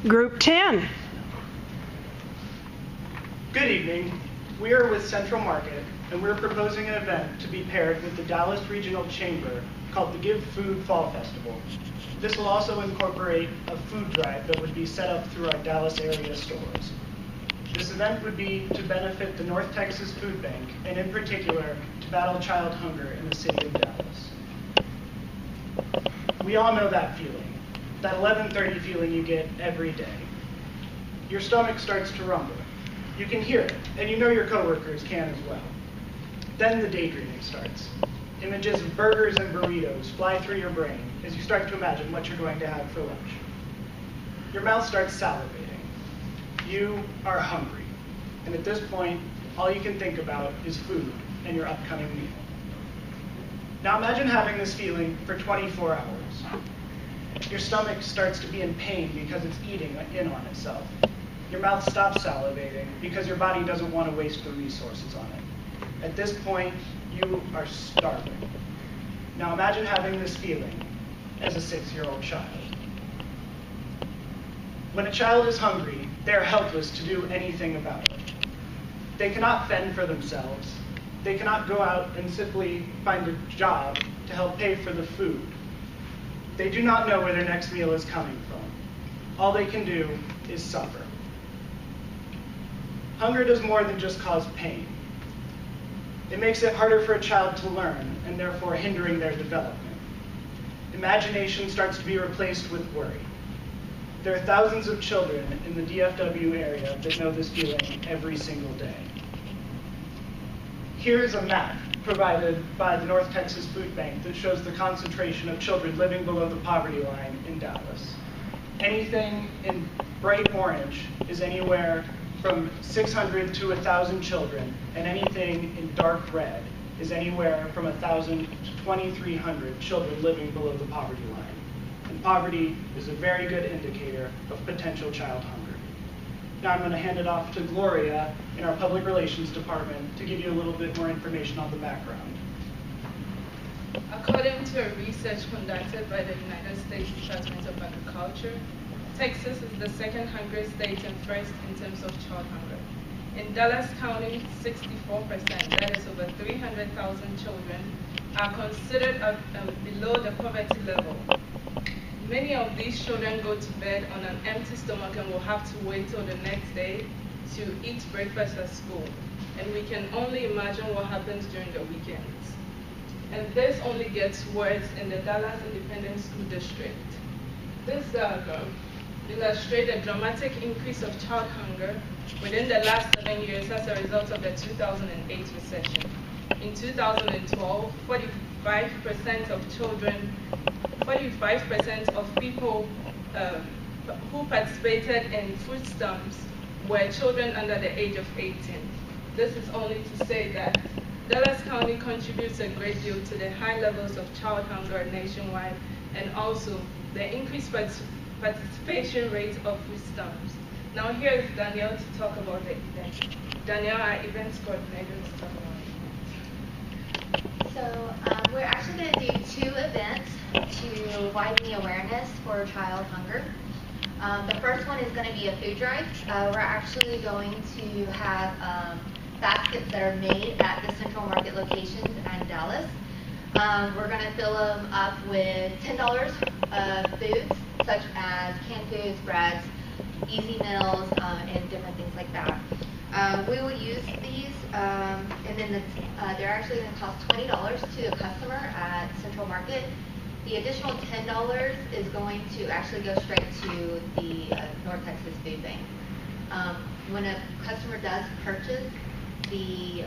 Group 10. Good evening. We are with Central Market, and we're proposing an event to be paired with the Dallas Regional Chamber called the Give Food Fall Festival. This will also incorporate a food drive that would be set up through our Dallas area stores. This event would be to benefit the North Texas Food Bank, and in particular, to battle child hunger in the city of Dallas. We all know that feeling, that 11:30 feeling you get every day. Your stomach starts to rumble. You can hear it, and you know your coworkers can as well. Then the daydreaming starts. Images of burgers and burritos fly through your brain as you start to imagine what you're going to have for lunch. Your mouth starts salivating. You are hungry, and at this point, all you can think about is food and your upcoming meal. Now imagine having this feeling for 24 hours. Your stomach starts to be in pain because it's eating in on itself. Your mouth stops salivating because your body doesn't want to waste the resources on it. At this point, you are starving. Now imagine having this feeling as a 6-year-old child. When a child is hungry, they are helpless to do anything about it. They cannot fend for themselves. They cannot go out and simply find a job to help pay for the food. They do not know where their next meal is coming from. All they can do is suffer. Hunger does more than just cause pain. It makes it harder for a child to learn, and therefore hindering their development. Imagination starts to be replaced with worry. There are thousands of children in the DFW area that know this feeling every single day. Here is a map provided by the North Texas Food Bank that shows the concentration of children living below the poverty line in Dallas. Anything in bright orange is anywhere from 600 to 1,000 children, and anything in dark red is anywhere from 1,000 to 2,300 children living below the poverty line. And poverty is a very good indicator of potential child hunger. Now I'm going to hand it off to Gloria in our Public Relations Department to give you a little bit more information on the background. According to a research conducted by the United States Department of Agriculture, Texas is the second hungriest state and first in terms of child hunger. In Dallas County, 64%, that is over 300,000 children, are considered below the poverty level. Many of these children go to bed on an empty stomach and will have to wait till the next day to eat breakfast at school. And we can only imagine what happens during the weekends. And this only gets worse in the Dallas Independent School District. This diagram illustrates a dramatic increase of child hunger within the last 7 years as a result of the 2008 recession. In 2012, 45% of people who participated in food stamps were children under the age of 18. This is only to say that Dallas County contributes a great deal to the high levels of child hunger nationwide, and also the increased participation rate of food stamps. Now here is Danielle to talk about the event. Danielle, our events coordinator, to talk about it. So we're actually going to do 2 events to widen the awareness for child hunger. The first one is going to be a food drive. We're actually going to have baskets that are made at the Central Market locations in Dallas. We're going to fill them up with $10 foods, such as canned foods, breads, easy meals, and different things like that. We will use these, and then they're actually going to cost $20 to a customer at Central Market. The additional $10 is going to actually go straight to the North Texas Food Bank. When a customer does purchase the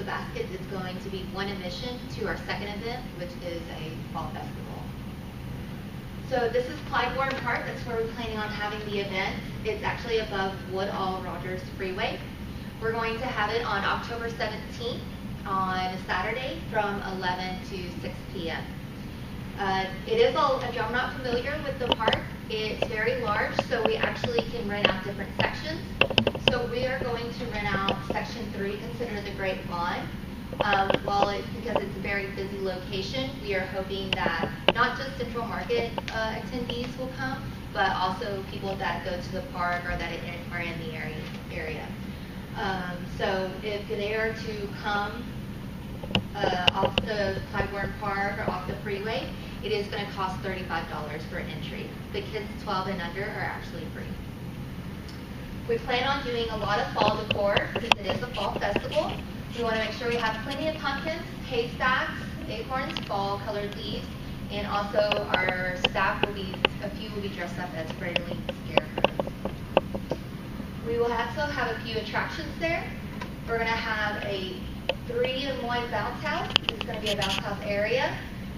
basket, is going to be one admission to our second event, which is a fall festival. So this is Clybourne Park. That's where we're planning on having the event. It's actually above Woodall Rogers Freeway. We're going to have it on October 17th on Saturday from 11 to 6 p.m. It is if you're not familiar with the park, it's very large, so we actually can rent out different sections. So we are going to rent out section 3, considered the Great Lawn. Because it's a very busy location, we are hoping that not just Central Market attendees will come, but also people that go to the park or that are in the area. So if they are to come off the Clybourne Park or off the freeway, it is going to cost $35 for entry. The kids 12 and under are actually free. We plan on doing a lot of fall decor since it is a fall festival. We want to make sure we have plenty of pumpkins, haystacks, acorns, fall colored leaves, and also our staff a few will be dressed up as friendly scarecrows. We will also have a few attractions there. We're going to have a 3-in-1 bounce house. It's going to be a bounce house area,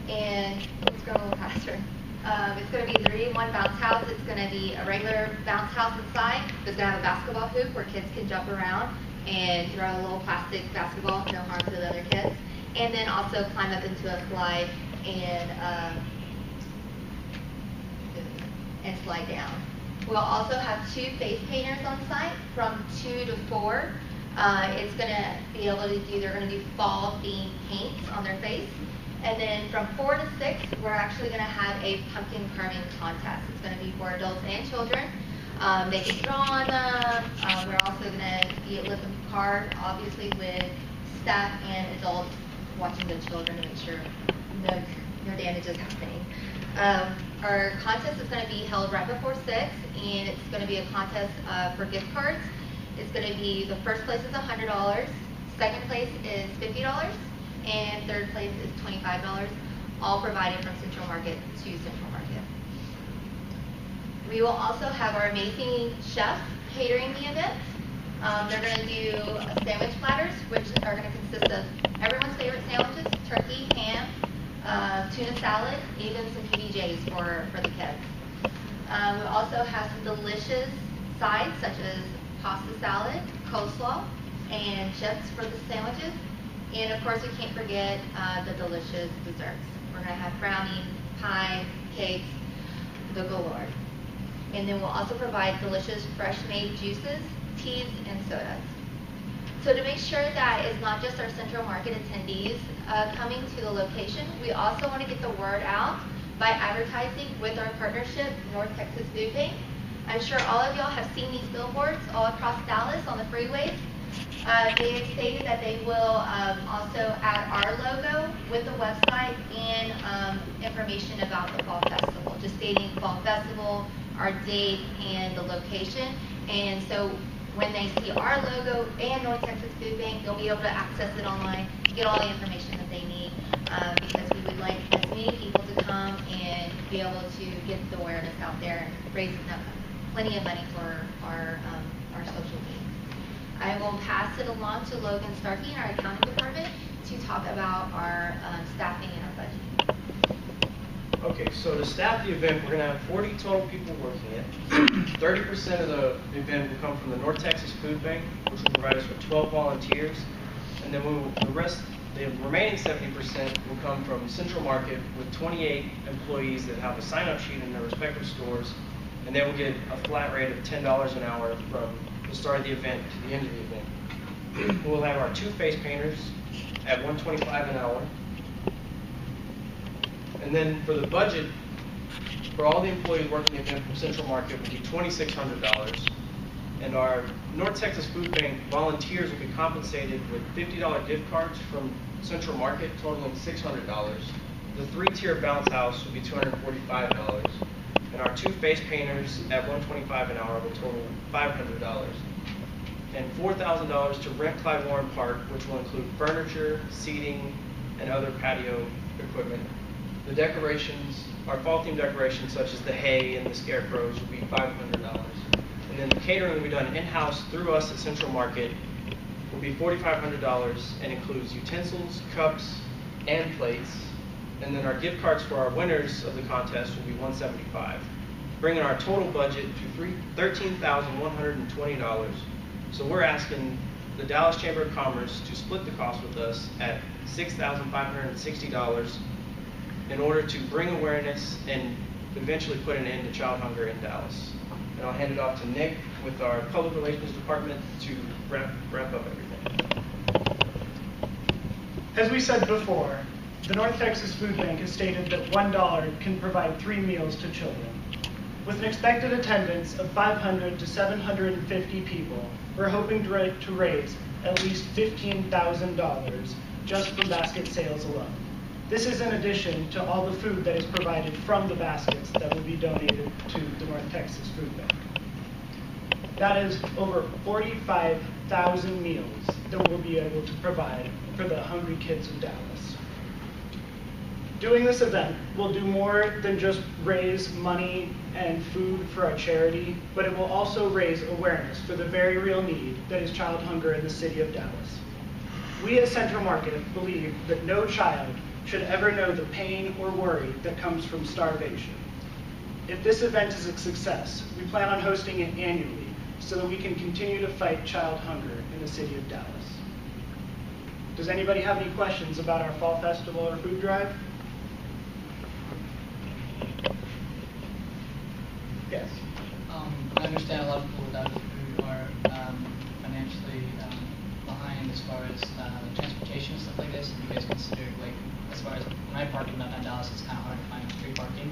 and it's going a little faster. It's going to be a 3-in-1 bounce house. It's going to be a regular bounce house inside. It's going to have a basketball hoop where kids can jump around and throw a little plastic basketball, no harm to the other kids. And then also climb up into a slide and slide down. We'll also have 2 face painters on site from 2 to 4. It's going to be able to do, they're going to do fall themed paints on their face. And then from 4 to 6, we're actually going to have a pumpkin carving contest. It's going to be for adults and children. They can draw on them. We're also going to be able to carve, obviously, with staff and adults watching the children to make sure no damage is happening. Our contest is going to be held right before 6, and it's going to be a contest for gift cards. It's going to be, the first place is $100, second place is $50, and third place is $25, all provided from Central Market to Central Market. We will also have our amazing chefs catering the event. They're going to do sandwich platters, which are going to consist of everyone's favorite sandwiches: turkey, ham, tuna salad, even some PBJs for the kids. We also have some delicious sides such as pasta salad, coleslaw, and chips for the sandwiches. And of course, we can't forget the delicious desserts. We're going to have brownies, pies, cakes, the galore. And then we'll also provide delicious fresh-made juices, teas, and sodas. So to make sure that it's not just our Central Market attendees coming to the location, we also want to get the word out by advertising with our partnership, North Texas Food Bank. I'm sure all of y'all have seen these billboards all across Dallas on the freeways. They have stated that they will also add our logo with the website and information about the Fall Festival, just stating Fall Festival, our date, and the location. And so when they see our logo and North Texas Food Bank, they'll be able to access it online, get all the information that they need, because we would like as many people to come and be able to get the awareness out there and raise plenty of money for our social needs. I will pass it along to Logan Starkey in our accounting department to talk about our staffing and our budget. Okay, so to staff the event, we're going to have 40 total people working it. 30% of the event will come from the North Texas Food Bank, which will provide us with 12 volunteers. And then the remaining 70% will come from Central Market with 28 employees that have a sign-up sheet in their respective stores. And they will get a flat rate of $10 an hour from the start of the event to the end of the event. We'll have our 2 face painters at $125 an hour. And then for the budget, for all the employees working the event from Central Market will be $2,600. And our North Texas Food Bank volunteers will be compensated with $50 gift cards from Central Market, totaling $600. The 3-tier bounce house will be $245. And our 2 face painters at $125 an hour will total $500. And $4,000 to rent Clybourne Park, which will include furniture, seating, and other patio equipment. The decorations, our fall themed decorations such as the hay and the scarecrows will be $500. And then the catering will be done in-house through us at Central Market will be $4,500 and includes utensils, cups, and plates. And then our gift cards for our winners of the contest will be $175, bringing our total budget to $13,120. So we're asking the Dallas Chamber of Commerce to split the cost with us at $6,560 in order to bring awareness and eventually put an end to child hunger in Dallas. And I'll hand it off to Nick with our Public Relations Department to wrap up everything. As we said before, the North Texas Food Bank has stated that $1 can provide 3 meals to children. With an expected attendance of 500 to 750 people, we're hoping to raise at least $15,000 just from basket sales alone. This is in addition to all the food that is provided from the baskets that will be donated to the North Texas Food Bank. That is over 45,000 meals that we'll be able to provide for the hungry kids of Dallas. Doing this event will do more than just raise money and food for our charity, but it will also raise awareness for the very real need that is child hunger in the city of Dallas. We at Central Market believe that no child should ever know the pain or worry that comes from starvation. If this event is a success, we plan on hosting it annually so that we can continue to fight child hunger in the city of Dallas. Does anybody have any questions about our fall festival or food drive? Yes. I understand a lot of people without food are financially behind as far as transportation and stuff like this. Have you guys considered, like, as far as when I park in downtown Dallas, it's kind of hard to find street parking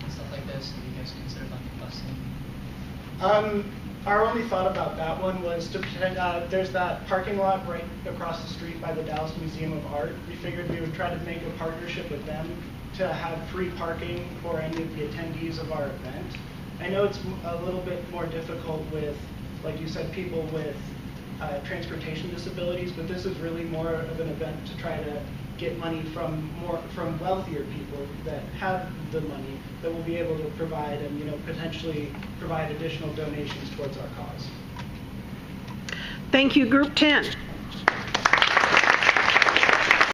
and stuff like this. Have you guys considered like busing? Our only thought about that one was to pretend, there's that parking lot right across the street by the Dallas Museum of Art. We figured we would try to make a partnership with them to have free parking for any of the attendees of our event. I know it's a little bit more difficult with, like you said, people with transportation disabilities, but this is really more of an event to try to get money from wealthier people that have the money that will be able to provide and, you know, potentially provide additional donations towards our cause. Thank you, Group 10.